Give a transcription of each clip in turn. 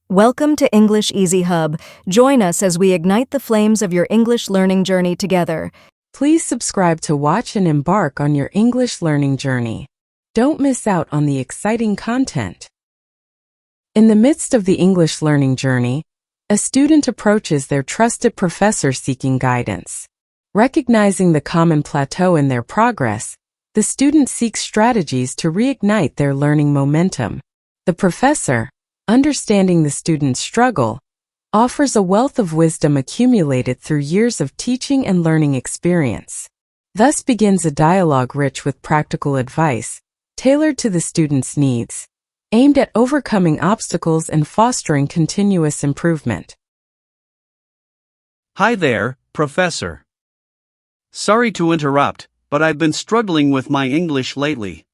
Welcome to English Easy Hub. Join us as we ignite the flames of your English learning journey together. Please subscribe to watch and embark on your English learning journey. Don't miss out on the exciting content. In the midst of the English learning journey, a student approaches their trusted professor seeking guidance. Recognizing the common plateau in their progress, the student seeks strategies to reignite their learning momentum. The professor, understanding the student's struggle, offers a wealth of wisdom accumulated through years of teaching and learning experience. Thus begins a dialogue rich with practical advice, tailored to the student's needs, aimed at overcoming obstacles and fostering continuous improvement. Hi there, Professor. Sorry to interrupt, but I've been struggling with my English lately.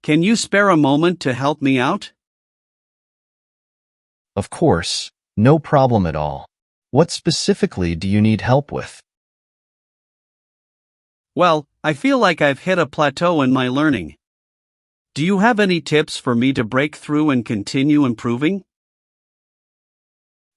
Can you spare a moment to help me out? Of course, no problem at all. What specifically do you need help with? Well, I feel like I've hit a plateau in my learning. Do you have any tips for me to break through and continue improving?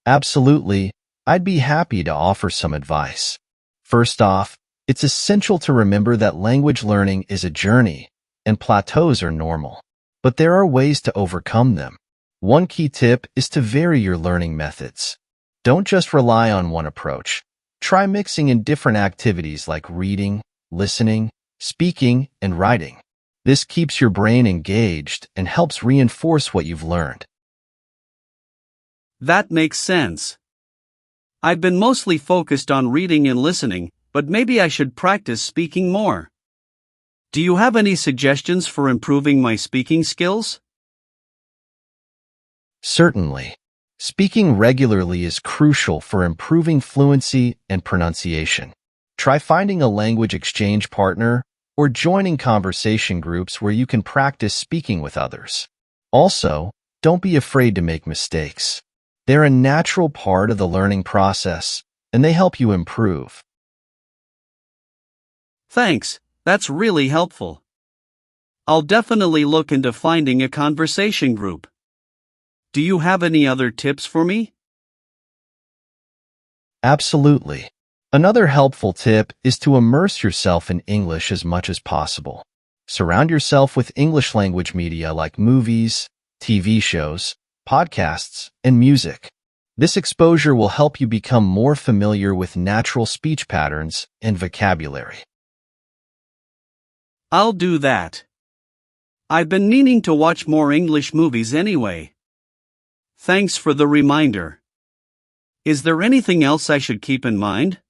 Absolutely, I'd be happy to offer some advice. First off, it's essential to remember that language learning is a journey, and plateaus are normal. But there are ways to overcome them. One key tip is to vary your learning methods. Don't just rely on one approach. Try mixing in different activities like reading, listening, speaking, and writing. This keeps your brain engaged and helps reinforce what you've learned. That makes sense. I've been mostly focused on reading and listening, but maybe I should practice speaking more. Do you have any suggestions for improving my speaking skills? Certainly. Speaking regularly is crucial for improving fluency and pronunciation. Try finding a language exchange partner or joining conversation groups where you can practice speaking with others. Also, don't be afraid to make mistakes. They're a natural part of the learning process, and they help you improve. Thanks, that's really helpful. I'll definitely look into finding a conversation group. Do you have any other tips for me? Absolutely. Another helpful tip is to immerse yourself in English as much as possible. Surround yourself with English language media like movies, TV shows, podcasts, and music. This exposure will help you become more familiar with natural speech patterns and vocabulary. I'll do that. I've been meaning to watch more English movies anyway. Thanks for the reminder. Is there anything else I should keep in mind?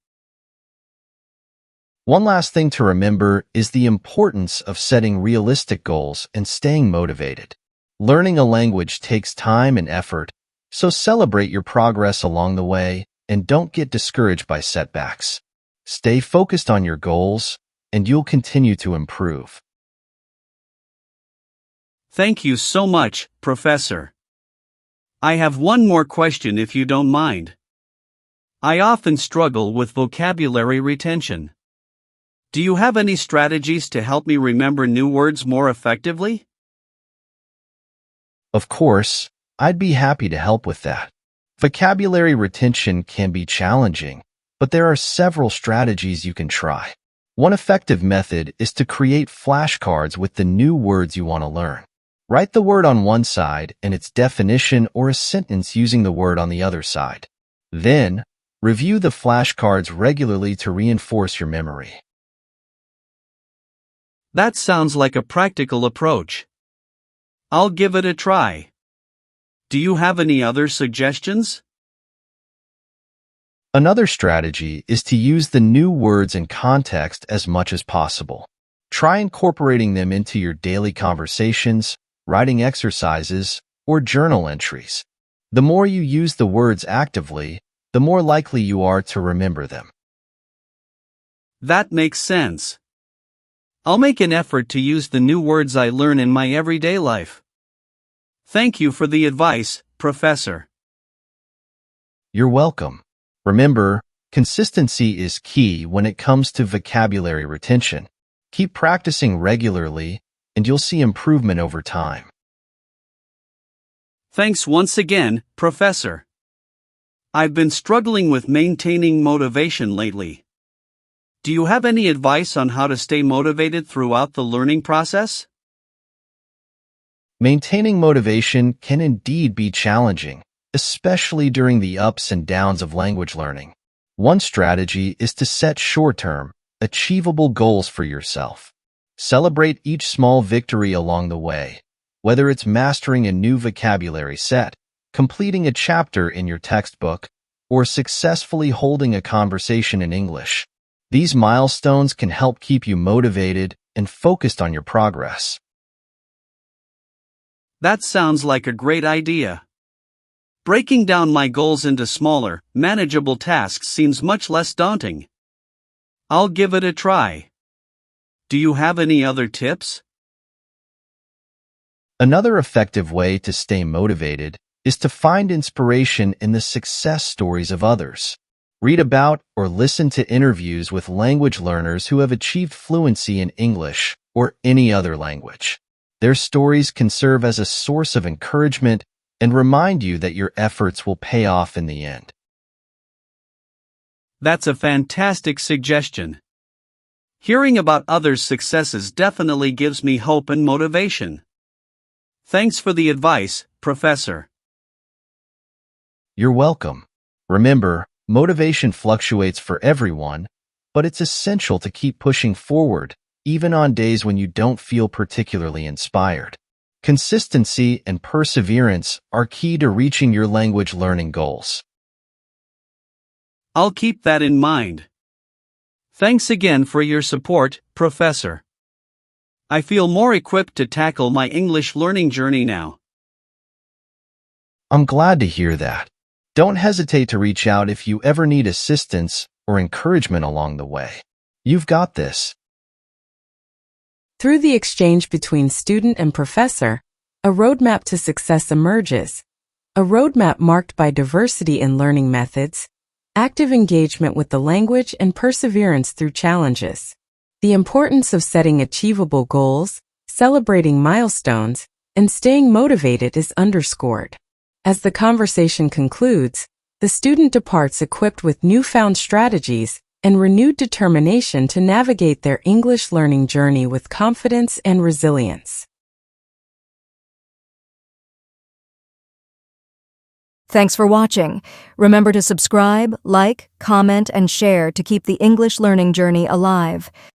One last thing to remember is the importance of setting realistic goals and staying motivated. Learning a language takes time and effort, so celebrate your progress along the way and don't get discouraged by setbacks. Stay focused on your goals, and you'll continue to improve. Thank you so much, Professor. I have one more question if you don't mind. I often struggle with vocabulary retention. Do you have any strategies to help me remember new words more effectively? Of course, I'd be happy to help with that. Vocabulary retention can be challenging, but there are several strategies you can try. One effective method is to create flashcards with the new words you want to learn. Write the word on one side and its definition or a sentence using the word on the other side. Then, review the flashcards regularly to reinforce your memory. That sounds like a practical approach. I'll give it a try. Do you have any other suggestions? Another strategy is to use the new words in context as much as possible. Try incorporating them into your daily conversations, writing exercises, or journal entries. The more you use the words actively, the more likely you are to remember them. That makes sense. I'll make an effort to use the new words I learn in my everyday life. Thank you for the advice, Professor. You're welcome. Remember, consistency is key when it comes to vocabulary retention. Keep practicing regularly, and you'll see improvement over time. Thanks once again, Professor. I've been struggling with maintaining motivation lately. Do you have any advice on how to stay motivated throughout the learning process? Maintaining motivation can indeed be challenging, especially during the ups and downs of language learning. One strategy is to set short-term, achievable goals for yourself. Celebrate each small victory along the way, whether it's mastering a new vocabulary set, completing a chapter in your textbook, or successfully holding a conversation in English. These milestones can help keep you motivated and focused on your progress. That sounds like a great idea. Breaking down my goals into smaller, manageable tasks seems much less daunting. I'll give it a try. Do you have any other tips? Another effective way to stay motivated is to find inspiration in the success stories of others. Read about or listen to interviews with language learners who have achieved fluency in English or any other language. Their stories can serve as a source of encouragement and remind you that your efforts will pay off in the end. That's a fantastic suggestion. Hearing about others' successes definitely gives me hope and motivation. Thanks for the advice, Professor. You're welcome. Remember, motivation fluctuates for everyone, but it's essential to keep pushing forward, even on days when you don't feel particularly inspired. Consistency and perseverance are key to reaching your language learning goals. I'll keep that in mind. Thanks again for your support, Professor. I feel more equipped to tackle my English learning journey now. I'm glad to hear that. Don't hesitate to reach out if you ever need assistance or encouragement along the way. You've got this. Through the exchange between student and professor, a roadmap to success emerges. A roadmap marked by diversity in learning methods, active engagement with the language, and perseverance through challenges. The importance of setting achievable goals, celebrating milestones, and staying motivated is underscored. As the conversation concludes, the student departs equipped with newfound strategies and renewed determination to navigate their English learning journey with confidence and resilience. Thanks for watching. Remember to subscribe, like, comment, and share to keep the English learning journey alive.